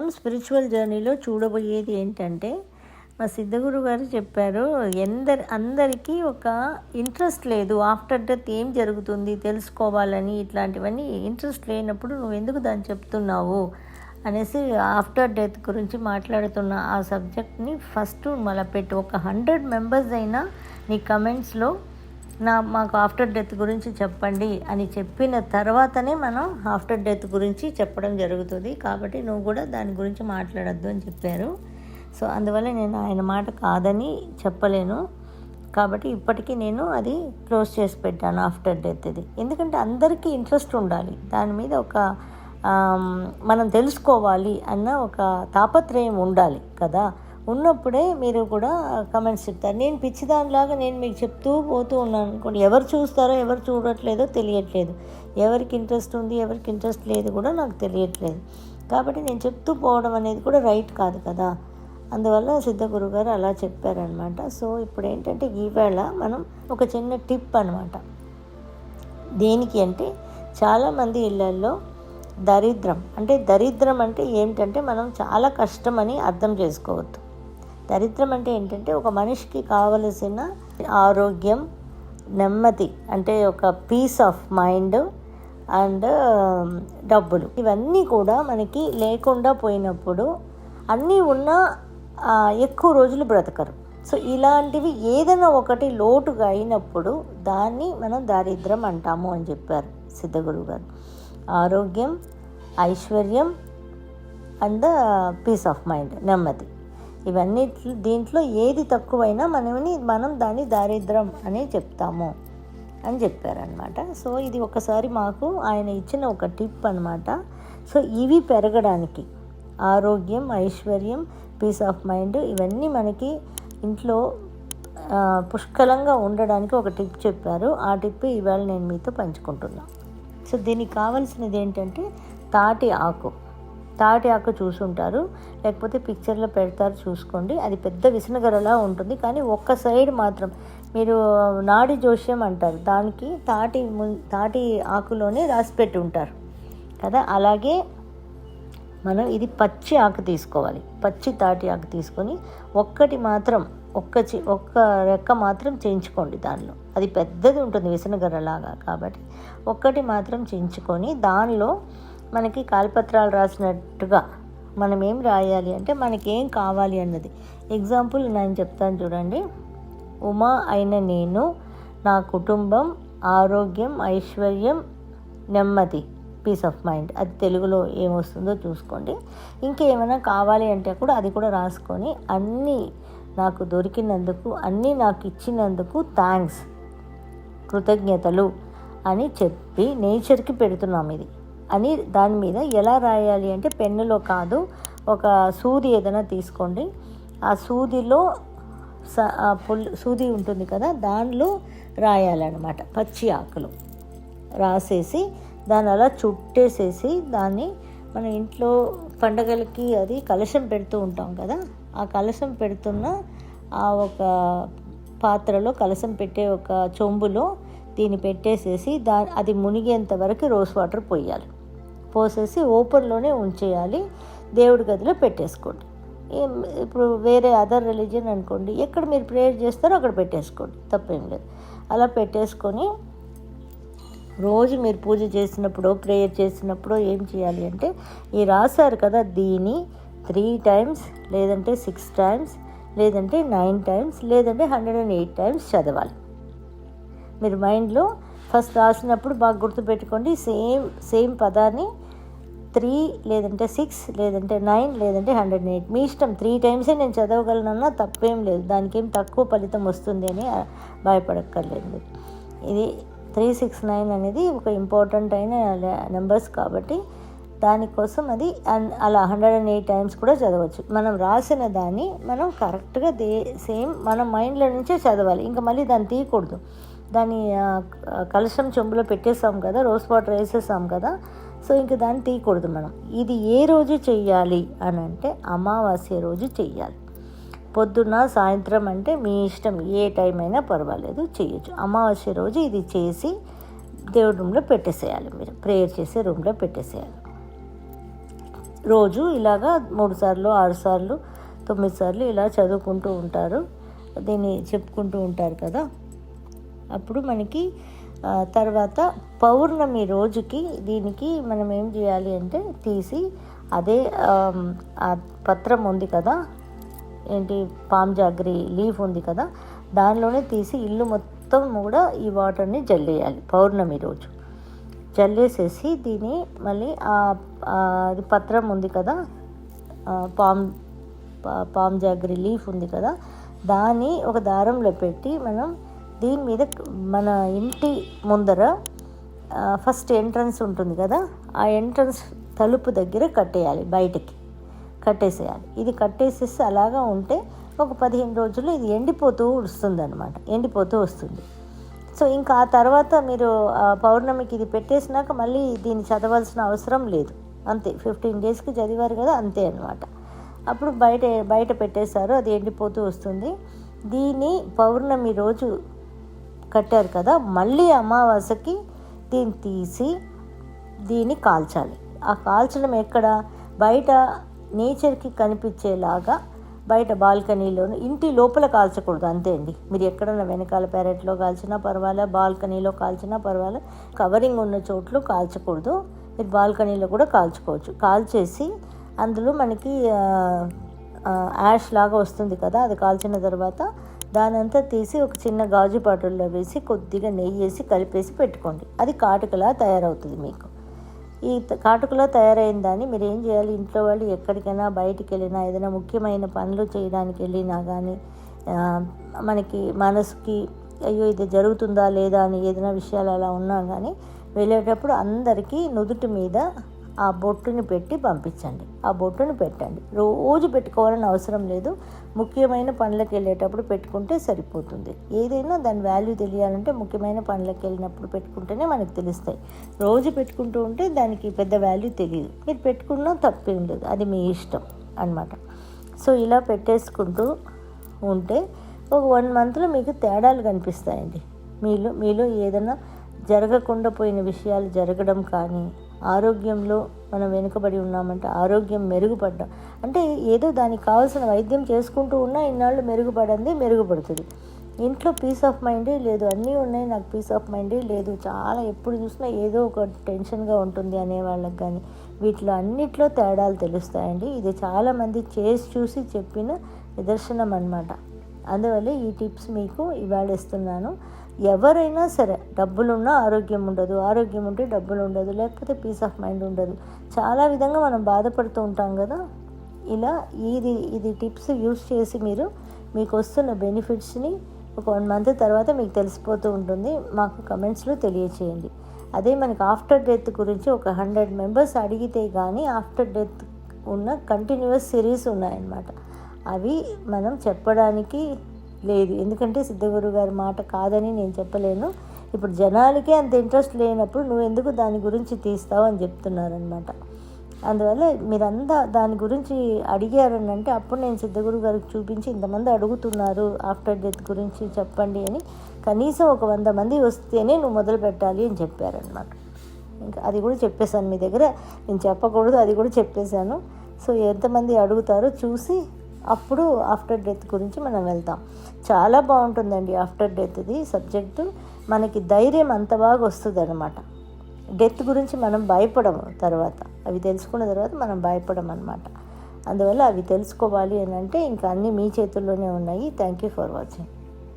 మనం స్పిరిచువల్ జర్నీలో చూడబోయేది ఏంటంటే, మా సిద్ధగురు గారు చెప్పారు, అందరికీ ఒక ఇంట్రెస్ట్ లేదు. ఆఫ్టర్ డెత్ ఏం జరుగుతుంది తెలుసుకోవాలని, ఇట్లాంటివన్నీ ఇంట్రెస్ట్ లేనప్పుడు నువ్వు ఎందుకు దాన్ని చెప్తున్నావు అనేసి ఆఫ్టర్ డెత్ గురించి మాట్లాడుతున్న ఆ సబ్జెక్ట్ని ఫస్ట్ మొదలుపెట్టి ఒక 100 మెంబర్స్ అయినా నీ కమెంట్స్లో మాకు ఆఫ్టర్ డెత్ గురించి చెప్పండి అని చెప్పిన తర్వాతనే మనం ఆఫ్టర్ డెత్ గురించి చెప్పడం జరుగుతుంది. కాబట్టి నువ్వు కూడా దాని గురించి మాట్లాడద్దు అని చెప్పారు. సో అందువల్ల నేను ఆయన మాట కాదని చెప్పలేను. కాబట్టి ఇప్పటికీ నేను అది క్లోజ్ చేసి పెట్టాను ఆఫ్టర్ డెత్ ఇది. ఎందుకంటే అందరికీ ఇంట్రెస్ట్ ఉండాలి దాని మీద, ఒక మనం తెలుసుకోవాలి అన్న ఒక తాపత్రయం ఉండాలి కదా. ఉన్నప్పుడే మీరు కూడా కమెంట్స్ చెప్తారు. నేను పిచ్చిదానిలాగా నేను మీకు చెప్తూ పోతూ ఉన్నాను అనుకోండి, ఎవరు చూస్తారో ఎవరు చూడట్లేదో తెలియట్లేదు, ఎవరికి ఇంట్రెస్ట్ ఉంది ఎవరికి ఇంట్రెస్ట్ లేదు కూడా నాకు తెలియట్లేదు. కాబట్టి నేను చెప్తూ పోవడం అనేది కూడా రైట్ కాదు కదా. అందువల్ల సిద్ధగురు గారు అలా చెప్పారనమాట. సో ఇప్పుడు ఏంటంటే ఈవేళ మనం ఒక చిన్న టిప్ అనమాట. దేనికి అంటే, చాలామంది ఇళ్ళల్లో దరిద్రం అంటే ఏంటంటే మనం చాలా కష్టమని అర్థం చేసుకోవద్దు. దరిద్రం అంటే ఏంటంటే ఒక మనిషికి కావలసిన ఆరోగ్యం, నెమ్మది, అంటే ఒక పీస్ ఆఫ్ మైండ్ అండ్ డబ్బులు, ఇవన్నీ కూడా మనకి లేకుండా పోయినప్పుడు, అన్నీ ఉన్నా ఎక్కువ రోజులు బ్రతకరు. సో ఇలాంటివి ఏదైనా ఒకటి లోటుగా అయినప్పుడు దాన్ని మనం దారిద్రం అంటాము అని చెప్పారు సిద్ధగురువు గారు. ఆరోగ్యం, ఐశ్వర్యం అండ్ పీస్ ఆఫ్ మైండ్, నెమ్మది, ఇవన్నీ దీంట్లో ఏది తక్కువైనా మనం దాన్ని దారిద్రం అని చెప్తాము అని చెప్పారనమాట. సో ఇది ఒకసారి మాకు ఆయన ఇచ్చిన ఒక టిప్ అనమాట. సో ఇవి పెరగడానికి, ఆరోగ్యం, ఐశ్వర్యం, పీస్ ఆఫ్ మైండ్, ఇవన్నీ మనకి ఇంట్లో పుష్కలంగా ఉండడానికి ఒక టిప్ చెప్పారు. ఆ టిప్ ఇవాళ నేను మీతో పంచుకుంటున్నాను. సో దీనికి కావాల్సినది ఏంటంటే తాటి ఆకు చూసుంటారు, లేకపోతే పిక్చర్లో పెడతారు, చూసుకోండి. అది పెద్ద విసనగరలా ఉంటుంది, కానీ ఒక్క సైడ్ మాత్రం మీరు నాడి జోష్యం అంటారు, దానికి తాటి ఆకులోనే రాసి పెట్టి ఉంటారు కదా. అలాగే మనం ఇది పచ్చి ఆకు తీసుకోవాలి. పచ్చి తాటి ఆకు తీసుకొని ఒక్క రెక్క మాత్రం చేయించుకోండి. దానిలో అది పెద్దది ఉంటుంది విసనగరలాగా, కాబట్టి ఒక్కటి మాత్రం చేయించుకొని దానిలో మనకి కాలిపత్రాలు రాసినట్టుగా మనం ఏం రాయాలి అంటే మనకేం కావాలి అన్నది. ఎగ్జాంపుల్ నేను చెప్తాను చూడండి. ఉమా అయిన నేను, నా కుటుంబం, ఆరోగ్యం, ఐశ్వర్యం, నెమ్మది, పీస్ ఆఫ్ మైండ్, అది తెలుగులో ఏమొస్తుందో చూసుకోండి. ఇంకేమైనా కావాలి అంటే కూడా అది కూడా రాసుకొని, అన్నీ నాకు దొరికినందుకు, అన్నీ నాకు ఇచ్చినందుకు థ్యాంక్స్, కృతజ్ఞతలు అని చెప్పి నేచర్కి పెడుతున్నాం ఇది అని. దాని మీద ఎలా రాయాలి అంటే, పెన్నులో కాదు, ఒక సూది ఏదైనా తీసుకోండి. ఆ సూదిలో సూది ఉంటుంది కదా, దానిలో రాయాలన్నమాట. పచ్చి ఆకులు రాసేసి దాన్ని అలా చుట్టేసేసి, దాన్ని మన ఇంట్లో పండగలకి అది కలశం పెడుతూ ఉంటాం కదా, ఆ కలశం పెడుతున్న ఆ ఒక పాత్రలో, కలశం పెట్టే ఒక చెంబులో దీన్ని పెట్టేసేసి అది మునిగేంత వరకు రోజ్ వాటర్ పోసేసి ఓపెన్లోనే ఉంచేయాలి. దేవుడి గదిలో పెట్టేసుకోండి. ఇప్పుడు వేరే అదర్ రిలీజియన్ అనుకోండి, ఎక్కడ మీరు ప్రేయర్ చేస్తారో అక్కడ పెట్టేసుకోండి, తప్పేం లేదు. అలా పెట్టేసుకొని రోజు మీరు పూజ చేసినప్పుడు, ప్రేయర్ చేసినప్పుడు ఏం చేయాలి అంటే, ఈ రాశారు కదా దీన్ని 3 times, లేదంటే 6 times, లేదంటే 9 times, లేదంటే 108 times చదవాలి. మీరు మైండ్లో ఫస్ట్ రాసినప్పుడు బాగా గుర్తుపెట్టుకోండి. సేమ్ పదాన్ని 3, లేదంటే 6, లేదంటే 9, లేదంటే 108, మీ ఇష్టం. 3 times నేను చదవగలనన్నా తప్పేం లేదు, దానికి ఏం తక్కువ ఫలితం వస్తుంది అని భయపడక్కర్లేదు. ఇది 3, 6, 9 అనేది ఒక ఇంపార్టెంట్ అయిన నెంబర్స్ కాబట్టి దానికోసం అది అలా 108 times కూడా చదవచ్చు. మనం రాసిన దాన్ని మనం కరెక్ట్గా సేమ్ మన మైండ్లో నుంచే చదవాలి. ఇంకా మళ్ళీ దాన్ని తీయకూడదు. దాన్ని కలశం చెంబులో పెట్టేసాం కదా, రోజ్ వాటర్ వేసేసాం కదా, సో ఇంక దాన్ని తీయకూడదు మనం. ఇది ఏ రోజు చెయ్యాలి అని అంటే, అమావాస్య రోజు చెయ్యాలి. పొద్దున్న, సాయంత్రం అంటే మీ ఇష్టం, ఏ టైం అయినా పర్వాలేదు, చేయొచ్చు. అమావాస్య రోజు ఇది చేసి దేవుడి రూమ్లో పెట్టేసేయాలి. మీరు ప్రేయర్ చేసే రూమ్లో పెట్టేసేయాలి. రోజు ఇలాగా 3 సార్లు 6 సార్లు 9 సార్లు ఇలా చదువుకుంటూ ఉంటారు, దీన్ని చెప్పుకుంటూ ఉంటారు కదా. అప్పుడు మనకి తర్వాత పౌర్ణమి రోజుకి దీనికి మనం ఏం చేయాలి అంటే తీసి అదే ఆ పత్రం ఉంది కదా, ఏంటి పామ్ జాగ్రీ లీఫ్ ఉంది కదా, దానిలోనే తీసి ఇల్లు మొత్తం కూడా ఈ వాటర్ని జల్లేయాలి పౌర్ణమి రోజు. జల్లేసేసి దీన్ని మళ్ళీ అది పత్రం ఉంది కదా, పామ్ జాగ్రీ లీఫ్ ఉంది కదా, దాన్ని ఒక దారంలో పెట్టి మనం దీని మీద మన ఇంటి ముందర ఫస్ట్ ఎంట్రన్స్ ఉంటుంది కదా, ఆ ఎంట్రన్స్ తలుపు దగ్గర కట్టేయాలి, బయటకి కట్టేసేయాలి. ఇది కట్టేసేసి అలాగా ఉంటే ఒక 15 రోజులు ఇది ఎండిపోతూ వస్తుంది. సో ఇంకా ఆ తర్వాత మీరు పౌర్ణమికి ఇది పెట్టేసినాక మళ్ళీ దీన్ని చదవాల్సిన అవసరం లేదు, అంతే. 15 డేస్కి చదివారు కదా, అంతే అనమాట. అప్పుడు బయట పెట్టేశారు, అది ఎండిపోతూ వస్తుంది. దీన్ని పౌర్ణమి రోజు కట్టారు కదా, మళ్ళీ అమావాస్యకి దీన్ని తీసి దీన్ని కాల్చాలి. ఆ కాల్చడం ఎక్కడ, బయట నేచర్కి కనిపించేలాగా బయట బాల్కనీలోను, ఇంటి లోపల కాల్చకూడదు, అంతే అండి. మీరు ఎక్కడన్నా వెనకాల పెరట్లో కాల్చినా పర్వాలే, బాల్కనీలో కాల్చినా పర్వాలే, కవరింగ్ ఉన్న చోట్లు కాల్చకూడదు. మీరు బాల్కనీలో కూడా కాల్చుకోవచ్చు. కాల్చేసి అందులో మనకి యాష్ లాగా వస్తుంది కదా, అది కాల్చిన తర్వాత దానంతా తీసి ఒక చిన్న గాజు పాత్రలో వేసి కొద్దిగా నెయ్యి వేసి కలిపేసి పెట్టుకోండి. అది కాటుకలా తయారవుతుంది మీకు. ఈ కాటుకలా తయారైన దాన్ని మీరు ఏం చేయాలి, ఇంట్లో వాళ్ళు ఎక్కడికైనా బయటికి వెళ్ళినా, ఏదైనా ముఖ్యమైన పనులు చేయడానికి వెళ్ళినా కానీ, మనకి మనసుకి అయ్యో ఇది జరుగుతుందా లేదా అని ఏదైనా విషయాలు అలా ఉన్నా కానీ వెళ్ళేటప్పుడు అందరికీ నుదుటి మీద ఆ బొట్టుని పెట్టి పంపించండి. ఆ బొట్టుని పెట్టండి. రోజు పెట్టుకోవాలని అవసరం లేదు, ముఖ్యమైన పనులకు వెళ్ళేటప్పుడు పెట్టుకుంటే సరిపోతుంది. ఏదైనా దాని వాల్యూ తెలియాలంటే ముఖ్యమైన పనులకు వెళ్ళినప్పుడు పెట్టుకుంటేనే మనకు తెలుస్తాయి. రోజు పెట్టుకుంటూ ఉంటే దానికి పెద్ద వాల్యూ తెలియదు. మీరు పెట్టుకున్నా తప్పే ఉండదు, అది మీ ఇష్టం అన్నమాట. సో ఇలా పెట్టేసుకుంటూ ఉంటే ఒక 1 మంత్లో మీకు తేడాలు కనిపిస్తాయండి. మీలో ఏదైనా జరగకుండా పోయిన విషయాలు జరగడం కానీ, ఆరోగ్యంలో మనం వెనుకబడి ఉన్నామంటే ఆరోగ్యం మెరుగుపడ్డం, అంటే ఏదో దానికి కావాల్సిన వైద్యం చేసుకుంటూ ఉన్నా ఇన్నాళ్ళు మెరుగుపడుతుంది. ఇంట్లో పీస్ ఆఫ్ మైండే లేదు, అన్నీ ఉన్నాయి, నాకు పీస్ ఆఫ్ మైండే లేదు, చాలా ఎప్పుడు చూసినా ఏదో ఒక టెన్షన్గా ఉంటుంది అనే వాళ్ళకి కానీ వీటిలో అన్నిట్లో తేడాలు తెలుస్తాయండి. ఇది చాలామంది చూసి చెప్పిన నిదర్శనం అన్నమాట. అందువల్ల ఈ టిప్స్ మీకు ఇవాళ ఇస్తున్నాను. ఎవరైనా సరే, డబ్బులున్నా ఆరోగ్యం ఉండదు, ఆరోగ్యం ఉంటే డబ్బులు ఉండదు, లేకపోతే పీస్ ఆఫ్ మైండ్ ఉండదు. చాలా విధంగా మనం బాధపడుతూ ఉంటాం కదా. ఇలా ఇది టిప్స్ యూస్ చేసి మీకు వస్తున్న బెనిఫిట్స్ని ఒక 1 మంత్ తర్వాత మీకు తెలిసిపోతూ ఉంటుంది. మాకు కమెంట్స్లో తెలియచేయండి. అదే మనకి ఆఫ్టర్ డెత్ గురించి ఒక 100 మెంబర్స్ అడిగితే కానీ ఆఫ్టర్ డెత్ ఉన్న కంటిన్యూస్ సిరీస్ ఉన్నాయన్నమాట. అవి మనం చెప్పడానికి లేదు, ఎందుకంటే సిద్ధగురు గారి మాట కాదని నేను చెప్పలేను. ఇప్పుడు జనాలకే అంత ఇంట్రెస్ట్ లేనప్పుడు నువ్వు ఎందుకు దాని గురించి తీస్తావు అని చెప్తున్నారనమాట. అందువల్ల మీరంతా దాని గురించి అడిగారని అంటే అప్పుడు నేను సిద్ధగురు గారికి చూపించి ఇంతమంది అడుగుతున్నారు ఆఫ్టర్ డెత్ గురించి చెప్పండి అని, కనీసం ఒక 100 మంది వస్తేనే నువ్వు మొదలు పెట్టాలి అని చెప్పారనమాట. ఇంకా అది కూడా చెప్పేశాను మీ దగ్గర, నేను చెప్పకూడదు అది కూడా చెప్పేశాను. సో ఎంతమంది అడుగుతారో చూసి అప్పుడు ఆఫ్టర్ డెత్ గురించి మనం వెళ్తాం. చాలా బాగుంటుందండి ఆఫ్టర్ డెత్ది సబ్జెక్టు. మనకి ధైర్యం అంత బాగా వస్తుంది అనమాట. డెత్ గురించి మనం భయపడము, తర్వాత అవి తెలుసుకున్న తర్వాత మనం భయపడము అనమాట. అందువల్ల అవి తెలుసుకోవాలి అని అంటే ఇంకా అన్నీ మీ చేతుల్లోనే ఉన్నాయి. Thank you for watching.